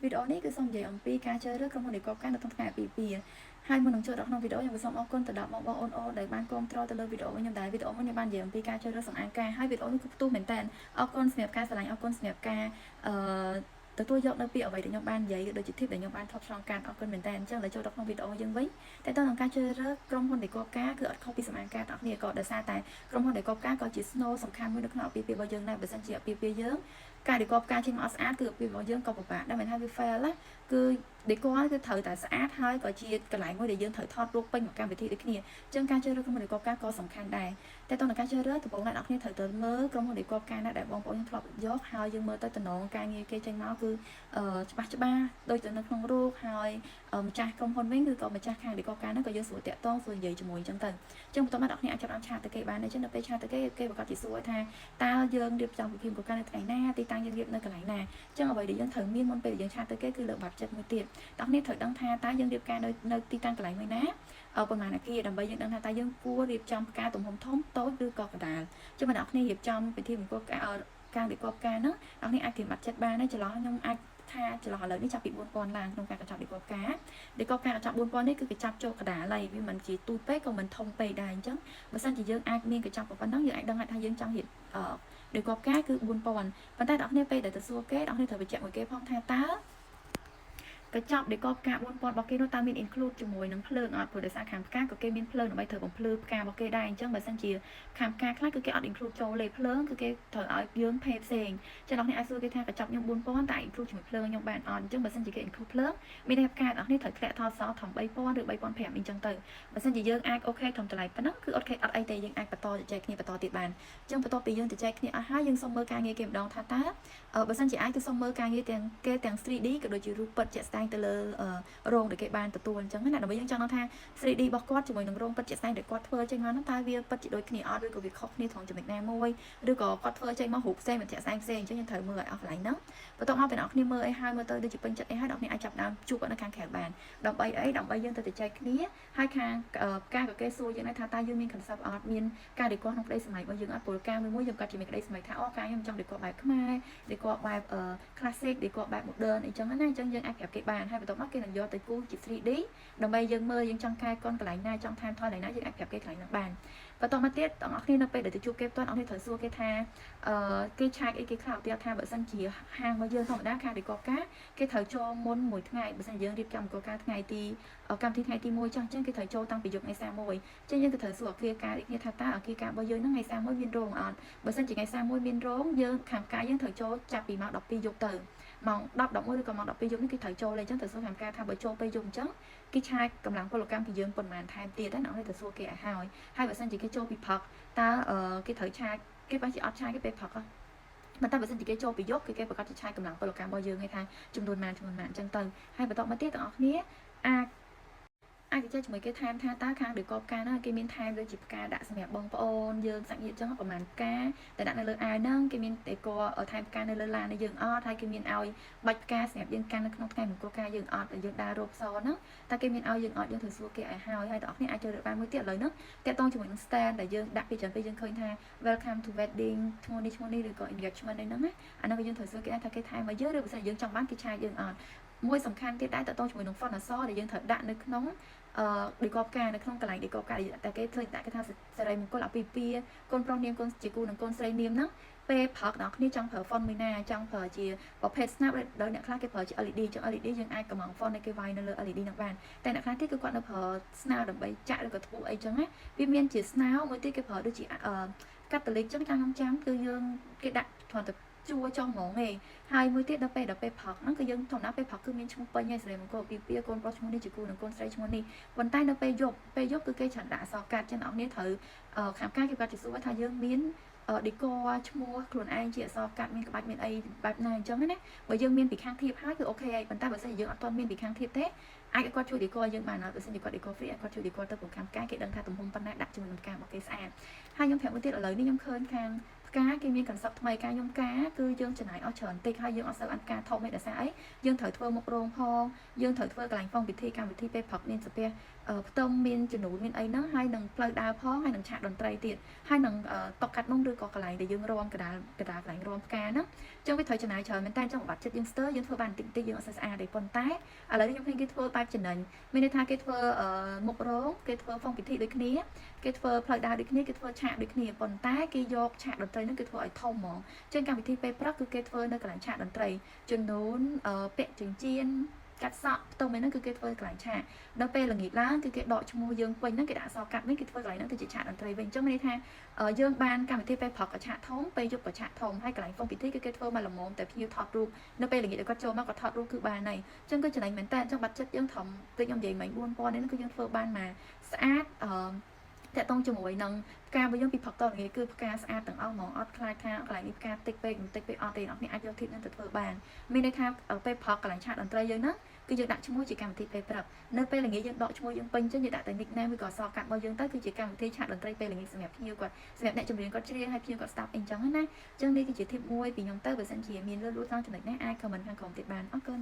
videoនេះគឺសូមនិយាយអំពីការជ្រើសរើសក្រុមហ៊ុនដែលកប់ការនៅក្នុងថ្ងៃអាពាហ៍ពិពាហ៍ហើយមុននឹងចូលដល់ក្នុងវីដេអូខ្ញុំសូមអរគុណទៅដល់បងប្អូនដែលបានគាំទ្រទៅលើវីដេអូខ្ញុំដែលវីដេអូនេះបាននិយាយអំពីការជ្រើសរើសសម្អាងការហើយវីដេអូនេះគឺផ្ទុះមែនតើអរគុណសម្រាប់ការឆ្លងអរគុណសម្រាប់ការទទួលយកនៅពីអ្វីដែលខ្ញុំបាននិយាយដូចជា tip ដែលខ្ញុំបានថតឆ្លងកាត់អរគុណមែនតើអញ្ចឹងដល់ចូលដល់ក្នុងវីដេអូយើងវិញតែតើក្នុងការជ្រើសរើសក្រុមហ៊ុនដែលកប់ការគឺអត់ខុសពីសម្អាងការទាំងអស់គ្នាក៏ដោយសារតែក្រុមហ៊ុនដែលកប់ការក៏ជា snow សំខាន់មួយនៅក្នុងអាពាហ៍ពិពាហ៍របស់យើងដែរបើសិនជាអាពាហ៍ពិពាហ៍យើងការដែលកប់ការចេញមកអត់ស្អាតគឺអាពាហ៍ពិពាហ៍របស់យើងក៏ពិបាកដែរមិនថាវា fail ណាគឺដេកគឺត្រូវតែស្អាតហើយក៏ជាកន្លែងមួយដែលយើងត្រូវថតរូបពេញមួយកម្មវិធីដូចគ្នាអញ្ចឹងការជ្រើសរើសក្រុមហ៊ុនដែលកប់ការក៏សំខាន់ដែរតែតើការជ្រើសរើសដំបូងអ្នកនរគ្នាត្រូវទៅមើលក្រុមហ៊ុនដែលកប់ការណាដែលបងប្អូនយើងធ្លាប់យកហើយយើងមើលទៅតំណងការងារគេចេញមកគឺច្បាស់ដូចទៅនៅក្នុងរូបហើយម្ចាស់ក្រុមហ៊ុនវិញគឺក៏ម្ចាស់ខាងដែលកប់ការហ្នឹងក៏យើងស្រួលតាក់ទងស្រួលនិយាយជាមួយអញ្ចឹងទៅអញ្ចឹងបន្ទាប់មកអ្នកនរគ្នាអាចចាប់អានឆាតទៅគេបានអញ្ចឹងនៅពេលឆាតទៅគេប្រកាសជាសួរថាតើយើងរៀបចំពិធីកប់ការនៅថ្ងៃណាទីតាំងយើងរៀបនៅកន្លែងណាអញ្ចឹងអ្វីដែលយើងត្រូវមានមុនពេលយើងឆាតទៅគេគឺលើកបាត់ចិត្តមួយទៀតអ្នកនរគ្នាត្រូវដឹងថាតើយើងរៀបការនៅទីតាំងកន្លែងមួយណាប្រមាណអាគារដើម្បីយើងដឹងថាតើយើងគួររៀបចំផ្កាទំហំធំតូចឬក៏កណ្ដាលចឹងបងប្អូនគ្នារៀបចំពិធីមង្គលការរៀបរាប់ការហ្នឹងអ្នកនេះអាចត្រៀមបាត់ចិត្តបានហើយចន្លោះខ្ញុំអាចថាចន្លោះឥឡូវនេះចាប់ពី 4000 ឡើងក្នុងការកញ្ចប់រៀបរាប់ការរៀបរាប់ការកញ្ចប់ 4000 នេះគឺកញ្ចប់ចូលកណ្ដាលហើយវាមិនជាទូចពេកក៏មិនធំពេកដែរអញ្ចឹងបើសិនជាយើងអាចមានកញ្ចប់ប៉ុណ្ណឹងយើងអាចដឹងថាយើងចង់រៀបរៀបរាប់ការគឺ 4000 ប៉ុន្តែអ្នកនេះពេលដែលទៅសួរគេអ្នកនេះត្រូវបញ្ជាក់មួយគេផងថាតើកញ្ចប់ដែលកប់ការ 4000 របស់គេនោះតើមាន include ជាមួយនឹងភ្លើងអត់ព្រោះដោយសារខាងផ្កាក៏គេមានភ្លើងដើម្បីធ្វើបំភ្លឺផ្ការបស់គេដែរអញ្ចឹងបើសិនជាខាងផ្កាខ្លះគឺគេអត់ include ចូលលេភ្លើងគឺគេត្រូវឲ្យយើងផេផ្សេងចឹងអ្នកនេះអាចសួរគេថាកញ្ចប់ខ្ញុំ 4000 តែ include ជាមួយភ្លើងខ្ញុំបានអត់អញ្ចឹងបើសិនជាគេ include ភ្លើងមានន័យថាផ្កាអ្នកនេះត្រូវធ្លាក់ថតសធំ 3000 ឬ 3500អញ្ចឹងទៅបើសិនជាយើងអាចអូខេធំតម្លៃប៉ុណ្ណឹងគឺអូខេអត់អីទេយើងអាចបន្តជជែកគ្នាបន្តទៀតបានអញ្ចឹងបន្ទាប់ពីយើងជជែកគ្នាអស់ហើយយើងសុំមើលការងារគេម្ដងថាតើបើសិនជាអាចគឺសុំមើលការងារទាំង 3D ក៏ដូចជារូបពិតជាក់ស្ដែងទៅលើរោងដែលគេបានទទួលអញ្ចឹងណាដើម្បីយើងចង់ដឹងថា 3D របស់គាត់ជាមួយនឹងរោងពិតជាក់ស្ដែងដែលគាត់ធ្វើចេញមកហ្នឹងតើវាពិតជាដូចគ្នាអត់ឬក៏វាខុសគ្នាត្រង់ចំណុចណាមួយឬក៏គាត់ធ្វើចេញមករូបផ្សេងមិនជាក់ស្ដែងផ្សេងអញ្ចឹងយើងត្រូវមើលឲ្យអស់កន្លែងហ្នឹងបន្ទាប់មកពេលអ្នកគ្នាមើលអីហើយមើលទៅដូចជាពេញចិត្តអីហើយអ្នកគ្នាអាចចាប់ដើមជួបនៅខាងក្រៅបានដើម្បីអីដើម្បីយើងទៅចែកគ្នាហើយខាងការក៏គេសួរយើងដែរថាតើយើងមាន concept អត់មានការរៀបរាប់ក្នុងក្តីសម័យរបស់យើងអត់ពលការមួយយើងគាត់ជាមានក្តីសម័យថាអូការខ្ញុំចង់រៀបរាប់បែបខ្មែររៀបរាប់បែបclassic រៀបរាប់បែប modern អីចឹងណាអញ្ចឹងយើងអាចប្រាប់គេបានហើយបន្ទាប់មកគេនឹងយកទៅគូជា 3D ដើម្បីយើងមើលយើងចង់កែកុនកន្លែងណាចង់ថែមថយកន្លែងណាយើងអាចប្រាប់គេកន្លែងហ្នឹងបានបន្តមកទៀតបងប្អូនគ្នានៅពេលដែលទៅជួបគេផ្ទាល់បងប្អូនត្រូវសួរគេថាគេឆែកអីគេខ្លះឧទាហរណ៍ថាបើសិនជាហាងរបស់យើងធម្មតាខាងរៀបការគេត្រូវចូលមុនមួយថ្ងៃបើសិនយើងរៀបចំរៀបការថ្ងៃទីកម្មវិធីថ្ងៃទី1ចឹងគេត្រូវចូលតាំងពីយប់ថ្ងៃ31ចឹងយើងក៏ត្រូវសួរអគារការនេះគ្នាថាតើអគារការរបស់យើងហ្នឹងថ្ងៃ31មានរោងអត់បើសិនជាថ្ងៃ31មានរោងយើងខាងការយើងត្រូវចូលចាប់ពីម៉ោង12យប់ទៅម៉ោង10 11ឬក៏ម៉ោង12យប់នេះគេត្រូវចូលលេអញ្ចឹងទៅសួរខាងការថាបើចូលពេលយប់អញ្ចឹងគេឆាយកម្លាំងពលកម្មពីយើងប៉ុន្មានថែមទៀតណាអ្នកទៅសួរគេឲ្យហើយបើសិនជាគេចូលពីព្រឹកតើគេត្រូវឆាយគេបើជាអត់ឆាយគេពេលព្រឹកតែបើសិនជាគេចូលពីយប់គឺគេប្រកាសជាឆាយកម្លាំងពលកម្មរបស់យើងឯថាចំនួនម៉ានអញ្ចឹងទៅហើយបន្តមកទៀតបងប្អូនអាចជជែកជាមួយគេថែមថាតើខាងរៀបរាប់ការហ្នឹងគេមានថែមដូចជាផ្កាដាក់សម្រាប់បងប្អូនយើងសាច់ញាតិអញ្ចឹងប្រហែលផ្កាតែដាក់នៅលើអាវហ្នឹងគេមានដេក័រថែមផ្កានៅលើឡានយើងអត់ហើយគេមានឲ្យបាច់ផ្កាសម្រាប់យើងកាន់នៅក្នុងថ្ងៃមង្គលការយើងអត់យើងដើររោបសហ្នឹងតែគេមានឲ្យយើងអត់យើងត្រូវសួរគេឲ្យហើយបងប្អូនអាចចូលបានមួយទៀតឥឡូវហ្នឹងតេតតងជាមួយនឹង stand ដែលយើងដាក់ពីច្រើនពេលយើងឃើញថា welcome to wedding ឈ្មោះនេះឬក៏ engagement អីហ្នឹងណាអាហ្នឹងយើងត្រូវសួរគេថាគេថែមឲ្យយើងឬបើសិនយើងចង់បានគេឆាយយើងអត់មួយសំខាន់ទៀតដែរតតងជាមួយនឹង font អក្សរដែលយើងត្រូវដាក់នៅក្នុងរៀបរាប់ការនៅក្នុងកន្លែងរៀបរាប់ការតែគេឃើញតែគេថាសិរីមង្គលអាពាហ៍ពិពាហ៍កូនប្រុសនាងកូនជាគូនឹងកូនស្រីនាងហ្នឹងពេលព្រឹកដល់គ្នាចង់ប្រើ font មួយណាចង់ប្រើជាប្រភេទ snap ដល់អ្នកខ្លះគេប្រើជា LED ចឹង LED យើងអាចកំង font ឲ្យគេវាយនៅលើ LED ហ្នឹងបានតែអ្នកខ្លះទៀតគឺគាត់នៅប្រើ snap ដើម្បីចាក់ឬក៏ធ្វើអីចឹងណាវាមានជា snap មួយទៀតគេប្រើដូចជាកាតាលីកចឹងចាំគឺយើងគេដាក់គ្រាន់តែជួចុះហ្មងឯងហើយមួយទៀតដល់ពេលព្រឹកហ្នឹងគឺយើងធម្មតាពេលព្រឹកគឺមានឈ្មោះពេញហើយសិរីមង្គលអាពាហ៍ពិពាហ៍កូនប្រុសឈ្មោះនេះជាគូនឹងកូនស្រីឈ្មោះនេះប៉ុន្តែនៅពេលយប់គឺគេច្រើនដាក់អក្សរកាត់ចឹងអ្នកនរត្រូវខាងការគេគាត់ជិះសួរថាយើងមានdecor ឈ្មោះខ្លួនឯងជាអក្សរកាត់មានក្បាច់មានអីបែបណាអញ្ចឹងណាបើយើងមានពីខាងធៀបហើយគឺអូខេហើយប៉ុន្តែបើសិនជាយើងអត់ទាន់មានពីខាងធៀបទេអាចគាត់ជួយ decor យើងបានហើយបើសិនជាគាត់ decor free គាត់ជួយ decor ទៅប្រចាំការគេដឹងថាទំហំប៉ុណ្ណាដាក់ជាមួយនឹងការរបស់គេស្អាតហើយខ្ញុំប្រាប់មួយទៀតឥឡូវនេះខ្ញុំឃើញខាង ផ្កាគេមានកន្សឹបថ្មីការខ្ញុំការគឺយើងចំណាយអស់ច្រើនតិចហើយយើងអត់សូវអានការធំទេដោយសារអីយើងត្រូវធ្វើមុខរោងផងយើងត្រូវធ្វើកន្លែងផងពិធីកម្មវិធីពេលព្រឹកមានសាពះផ្ទុំមានចំនួនមានអីហ្នឹងហើយនឹងផ្លូវដើរផងហើយនឹងឆាកតន្ត្រីទៀតហើយនឹងតុកាត់នំឬក៏កន្លែងដែលយើងរំកដាលកន្លែងរំផ្កាហ្នឹងចឹងវាត្រូវចំណាយច្រើនមែនតើចឹងបាត់ចិត្តយើងស្ទើរយើងធ្វើបានតិចតិចយើងអត់សូវស្អាតទេប៉ុន្តែឥឡូវនេះខ្ញុំឃើញគេធ្វើបែបចំណេញមានន័យថាគេធ្វើមុខរោងគេធ្វើផងពិធីដូចគ្នាគេធ្វើផ្លូវដើរដូចគ្នាគេធ្វើឆាកដូចគ្នាប៉ុន្តែគេយកឆាកតន្ត្រីហ្នឹងគេធ្វើឲ្យធំហ្មងចឹងកម្មវិធីពេលព្រឹកគឺគេធ្វើនៅកន្លែងឆាកតន្ត្រីចំនួនពាក់ចិញ្ចៀនកាត់សក់ផ្ទុំហ្នឹងគឺគេធ្វើកន្លែងឆាកដល់ពេលល្ងាចឡើងគឺគេដកឈ្មោះយើងពេញហ្នឹងគេដាក់អក្សរកាត់វិញគេធ្វើកន្លែងហ្នឹងទៅជាឆាកតន្ត្រីវិញអញ្ចឹងមានន័យថាយើងបានកម្មវិធីពេលព្រឹកក៏ឆាកធំពេលយប់ក៏ឆាកធំហើយកន្លែងហ្វុំពិធីគឺគេធ្វើមកល្មមតែភ្ញៀវថតរូបនៅពេលល្ងាចគាត់ចូលមកគាត់ថតរូបគឺបានហើយអញ្ចឹងគឺចំណេញមែនតើអញ្ចឹងបាត់ចិត្តយើងធំដូចខ្ញុំនិយាយមិញ4000នេះគឺយើងធ្វើបានមកស្អាតតាក់ទងជាមួយនឹងផ្ការបស់យើងពីផឹកតល្ងាចគឺផ្កាស្អាតទាំងអស់ហ្មងអត់ខ្លាចថាកន្លែងនេះផ្កាតិចពេកបន្តិចពេកអត់ទេអ្នកនេះអាចយកធីបនឹងទៅធ្វើបានមានន័យថាពេលផឹកកន្លែងឆាកតន្ត្រីយើងហ្នឹងគឺយើងដាក់ឈ្មោះជាកម្មវិធីពេលព្រឹកនៅពេលល្ងាចយើងដកឈ្មោះយើងពេញចឹងយើងដាក់តែ nickname ឬក៏អក្សរកាត់របស់យើងទៅគឺជាកម្មវិធីឆាកតន្ត្រីពេលល្ងាចសម្រាប់ភ្ញៀវគាត់សម្រាប់អ្នកចម្រៀងគាត់ច្រៀងហើយភ្ញៀវគាត់ស្ដាប់អីចឹងណាចឹងនេះគឺជាធីបមួយពីខ្ញុំទៅបើសិនជាមានលឿនលួចក្នុងចំណុចនេះអាច comment ខាងក្រោមទៀតបានអរគុណ